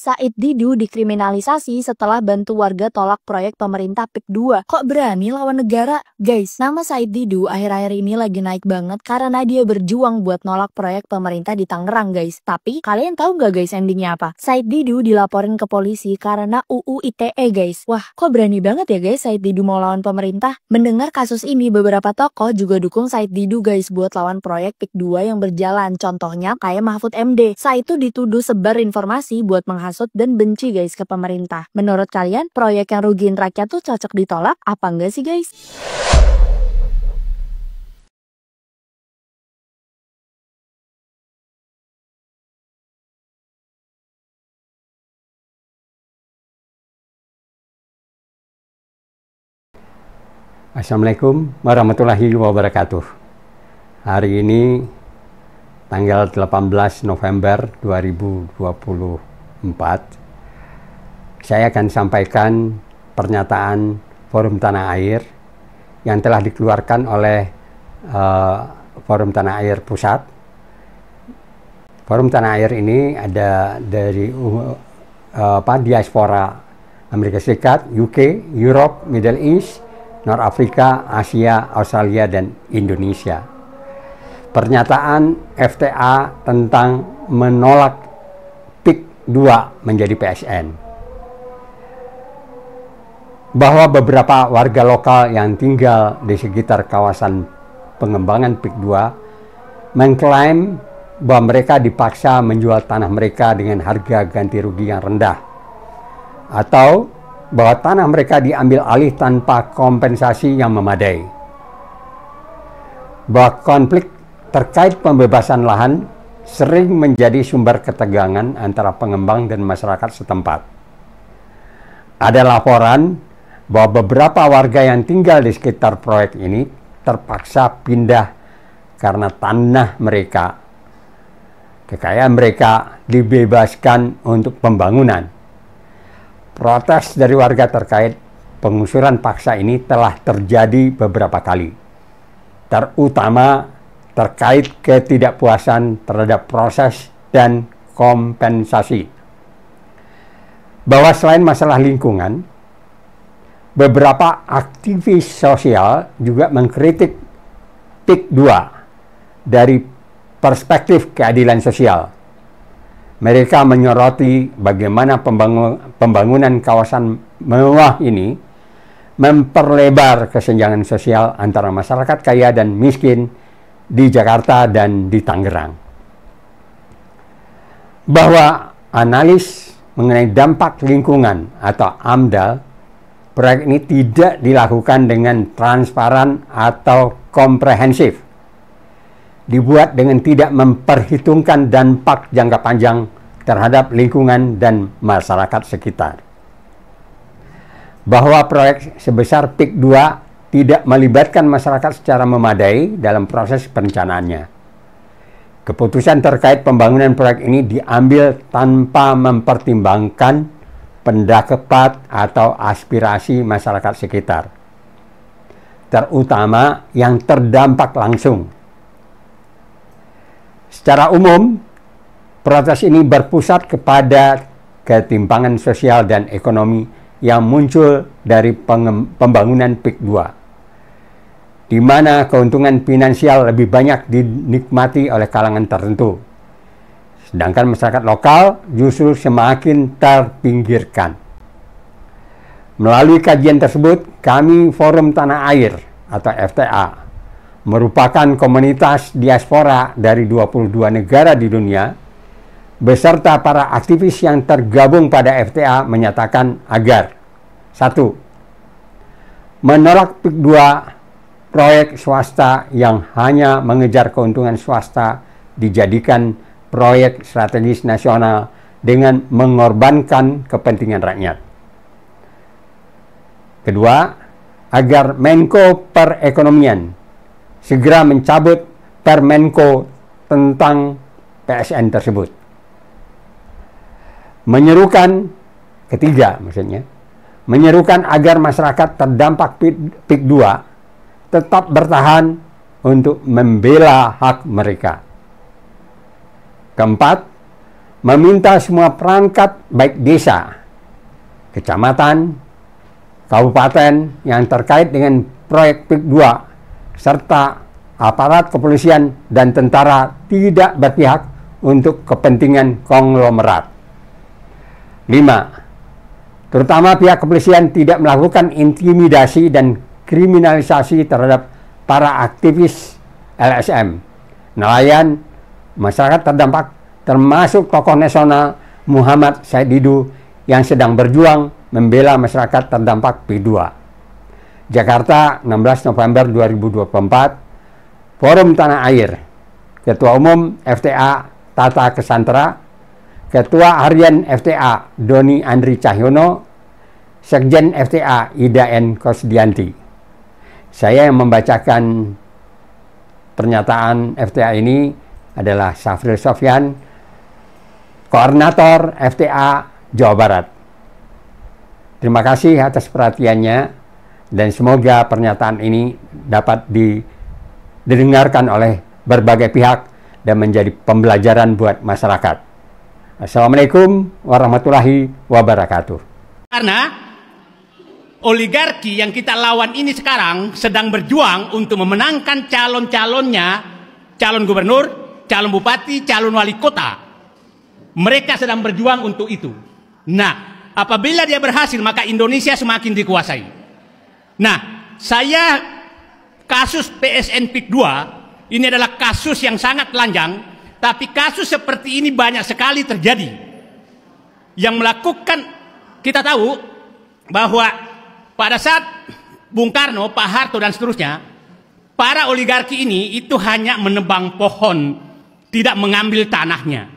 Said Didu dikriminalisasi setelah bantu warga tolak proyek pemerintah PIK 2. Kok berani lawan negara? Guys, nama Said Didu akhir-akhir ini lagi naik banget karena dia berjuang buat nolak proyek pemerintah di Tangerang, guys. Tapi, kalian tahu nggak guys endingnya apa? Said Didu dilaporin ke polisi karena UU ITE, guys. Wah, kok berani banget ya guys Said Didu mau lawan pemerintah? Mendengar kasus ini, beberapa tokoh juga dukung Said Didu guys buat lawan proyek PIK 2 yang berjalan. Contohnya kayak Mahfud MD. Said itu dituduh sebar informasi buat menghasut dan benci guys ke pemerintah. Menurut kalian, proyek yang rugiin rakyat tuh cocok ditolak? Apa enggak sih guys? Assalamualaikum warahmatullahi wabarakatuh. Hari ini tanggal 18 November 2024 saya akan sampaikan pernyataan Forum Tanah Air yang telah dikeluarkan oleh Forum Tanah Air Pusat. Forum Tanah Air ini ada dari diaspora Amerika Serikat, UK, Europe, Middle East, North Afrika, Asia, Australia, dan Indonesia. Pernyataan FTA tentang menolak PIK 2 menjadi PSN. Bahwa beberapa warga lokal yang tinggal di sekitar kawasan pengembangan PIK 2 mengklaim bahwa mereka dipaksa menjual tanah mereka dengan harga ganti rugi yang rendah, atau bahwa tanah mereka diambil alih tanpa kompensasi yang memadai. Bahwa konflik terkait pembebasan lahan sering menjadi sumber ketegangan antara pengembang dan masyarakat setempat. Ada laporan bahwa beberapa warga yang tinggal di sekitar proyek ini terpaksa pindah karena tanah mereka, kekayaan mereka dibebaskan untuk pembangunan. Protes dari warga terkait pengusuran paksa ini telah terjadi beberapa kali, terutama terkait ketidakpuasan terhadap proses dan kompensasi. Bahwa selain masalah lingkungan, beberapa aktivis sosial juga mengkritik PIK 2 dari perspektif keadilan sosial. Mereka menyoroti bagaimana pembangunan kawasan mewah ini memperlebar kesenjangan sosial antara masyarakat kaya dan miskin di Jakarta dan di Tangerang. Bahwa analis mengenai dampak lingkungan atau AMDAL proyek ini tidak dilakukan dengan transparan atau komprehensif, dibuat dengan tidak memperhitungkan dampak jangka panjang terhadap lingkungan dan masyarakat sekitar. Bahwa proyek sebesar PIK 2 tidak melibatkan masyarakat secara memadai dalam proses perencanaannya. Keputusan terkait pembangunan proyek ini diambil tanpa mempertimbangkan pendapat atau aspirasi masyarakat sekitar, terutama yang terdampak langsung. Secara umum, protes ini berpusat kepada ketimpangan sosial dan ekonomi yang muncul dari pembangunan PIK 2, di mana keuntungan finansial lebih banyak dinikmati oleh kalangan tertentu, sedangkan masyarakat lokal justru semakin terpinggirkan. Melalui kajian tersebut, kami Forum Tanah Air atau FTA merupakan komunitas diaspora dari 22 negara di dunia, beserta para aktivis yang tergabung pada FTA menyatakan agar 1. Menolak PIK 2 proyek swasta yang hanya mengejar keuntungan swasta dijadikan proyek strategis nasional dengan mengorbankan kepentingan rakyat. Kedua, agar Menko Perekonomian segera mencabut Permenko tentang PSN tersebut. Menyerukan agar masyarakat terdampak PIK 2 tetap bertahan untuk membela hak mereka. Keempat, meminta semua perangkat baik desa, kecamatan, kabupaten yang terkait dengan proyek PIK 2 serta aparat kepolisian dan tentara tidak berpihak untuk kepentingan konglomerat. 5. Terutama pihak kepolisian tidak melakukan intimidasi dan kriminalisasi terhadap para aktivis LSM, nelayan, masyarakat terdampak, termasuk tokoh nasional Muhammad Said Didu yang sedang berjuang membela masyarakat terdampak P2. Jakarta, 16 November 2024, Forum Tanah Air, Ketua Umum FTA Tata Kesantara, Ketua Harian FTA Doni Andri Cahyono, Sekjen FTA Ida N. Kosdianti. Saya yang membacakan pernyataan FTA ini adalah Syafril Sofyan, Koordinator FTA Jawa Barat. Terima kasih atas perhatiannya dan semoga pernyataan ini dapat didengarkan oleh berbagai pihak dan menjadi pembelajaran buat masyarakat. Assalamualaikum warahmatullahi wabarakatuh. Karena oligarki yang kita lawan ini sekarang sedang berjuang untuk memenangkan calon-calonnya, calon gubernur, calon bupati, calon wali kota. Mereka sedang berjuang untuk itu. Nah, apabila dia berhasil, maka Indonesia semakin dikuasai. Nah, saya kasus PSN PIK 2 ini adalah kasus yang sangat telanjang, tapi kasus seperti ini banyak sekali terjadi. Yang melakukan, kita tahu bahwa pada saat Bung Karno, Pak Harto dan seterusnya, para oligarki ini itu hanya menebang pohon, tidak mengambil tanahnya.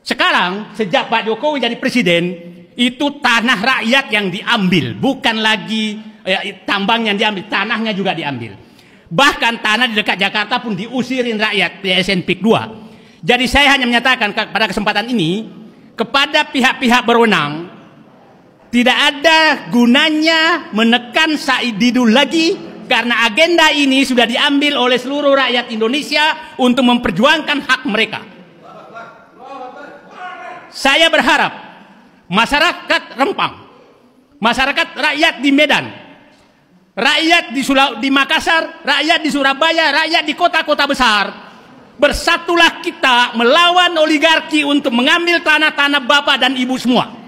Sekarang sejak Pak Jokowi jadi presiden, itu tanah rakyat yang diambil, bukan lagi tambang yang diambil, tanahnya juga diambil. Bahkan tanah di dekat Jakarta pun diusirin rakyat PSN PIK 2. Jadi saya hanya menyatakan pada kesempatan ini kepada pihak-pihak berwenang, tidak ada gunanya menekan Said Didu lagi, karena agenda ini sudah diambil oleh seluruh rakyat Indonesia untuk memperjuangkan hak mereka. Saya berharap masyarakat Rempang, masyarakat rakyat di Medan, rakyat di Makassar, rakyat di Surabaya, rakyat di kota-kota besar, bersatulah kita melawan oligarki untuk mengambil tanah-tanah bapak dan ibu semua.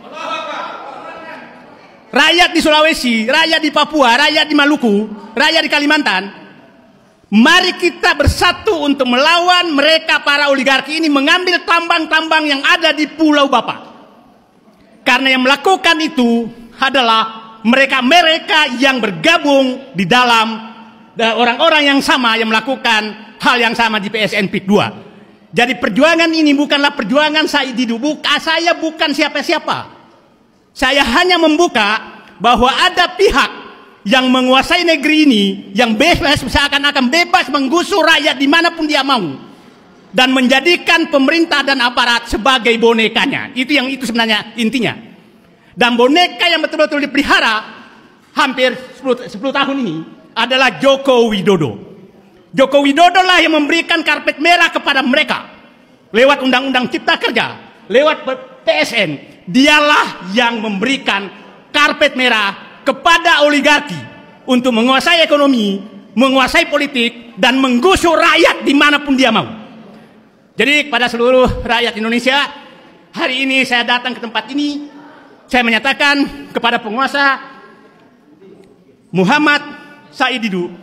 Rakyat di Sulawesi, rakyat di Papua, rakyat di Maluku, rakyat di Kalimantan, mari kita bersatu untuk melawan mereka para oligarki ini mengambil tambang-tambang yang ada di Pulau Bapak. Karena yang melakukan itu adalah mereka-mereka yang bergabung di dalam orang-orang yang sama yang melakukan hal yang sama di PSN PIK 2. Jadi perjuangan ini bukanlah perjuangan Said Didu. Saya bukan siapa-siapa. Saya hanya membuka bahwa ada pihak yang menguasai negeri ini, yang bebas, seakan-akan bebas menggusur rakyat dimanapun dia mau, dan menjadikan pemerintah dan aparat sebagai bonekanya. Itu sebenarnya intinya. Dan boneka yang betul-betul dipelihara hampir 10 tahun ini adalah Joko Widodo. Joko Widodo lah yang memberikan karpet merah kepada mereka lewat Undang-Undang Cipta Kerja, lewat PSN. Dialah yang memberikan karpet merah kepada oligarki untuk menguasai ekonomi, menguasai politik, dan menggusur rakyat dimanapun dia mau. Jadi kepada seluruh rakyat Indonesia, hari ini saya datang ke tempat ini, saya menyatakan kepada penguasa Muhammad Said Didu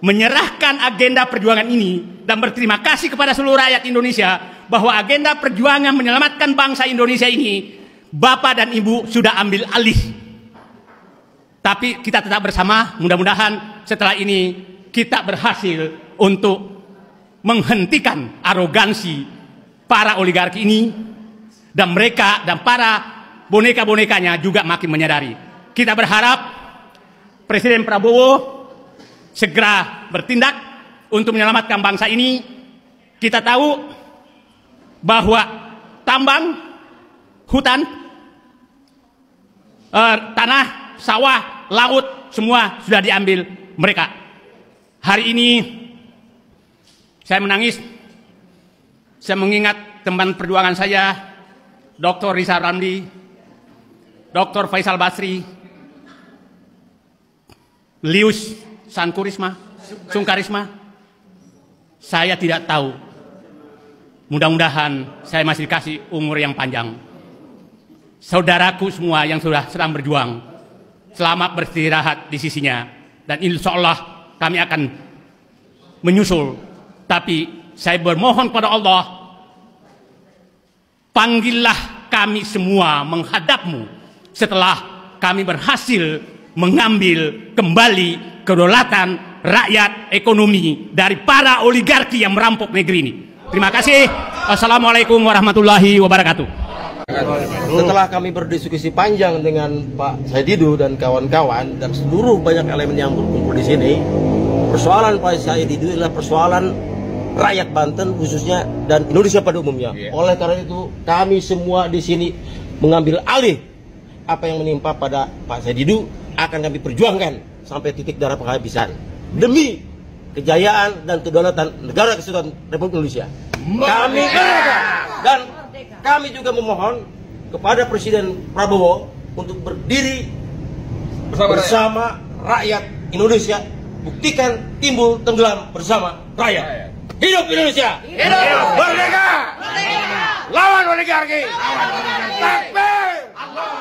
menyerahkan agenda perjuangan ini dan berterima kasih kepada seluruh rakyat Indonesia bahwa agenda perjuangan menyelamatkan bangsa Indonesia ini Bapak dan Ibu sudah ambil alih. Tapi kita tetap bersama, mudah-mudahan setelah ini kita berhasil untuk menghentikan arogansi para oligarki ini, dan mereka dan para boneka-bonekanya juga makin menyadari. Kita berharap Presiden Prabowo segera bertindak untuk menyelamatkan bangsa ini. Kita tahu bahwa tambang, hutan, tanah, sawah, laut, semua sudah diambil mereka. Hari ini saya menangis, saya mengingat teman perjuangan saya, Dr. Rizal Ramli, Dr. Faisal Basri, Lius Sungkarisma, saya tidak tahu. Mudah-mudahan saya masih dikasih umur yang panjang. Saudaraku semua yang sudah sedang berjuang, selamat beristirahat di sisinya. Dan insya Allah kami akan menyusul. Tapi saya bermohon pada Allah, panggillah kami semua menghadapmu setelah kami berhasil mengambil kembali kedaulatan rakyat ekonomi dari para oligarki yang merampok negeri ini. Terima kasih. Assalamualaikum warahmatullahi wabarakatuh. Setelah kami berdiskusi panjang dengan Pak Said Didu dan kawan-kawan dan seluruh banyak elemen yang berkumpul di sini, persoalan Pak Said Didu adalah persoalan rakyat Banten khususnya dan Indonesia pada umumnya. Oleh karena itu, kami semua di sini mengambil alih apa yang menimpa pada Pak Said Didu akan kami perjuangkan sampai titik darah penghabisan demi kejayaan dan kedaulatan negara kesatuan Republik Indonesia. Kami dan kami juga memohon kepada Presiden Prabowo untuk berdiri bersama rakyat Indonesia, buktikan timbul tenggelam bersama rakyat. Hidup Indonesia! Hidup merdeka! Lawan oligarki! Takbir!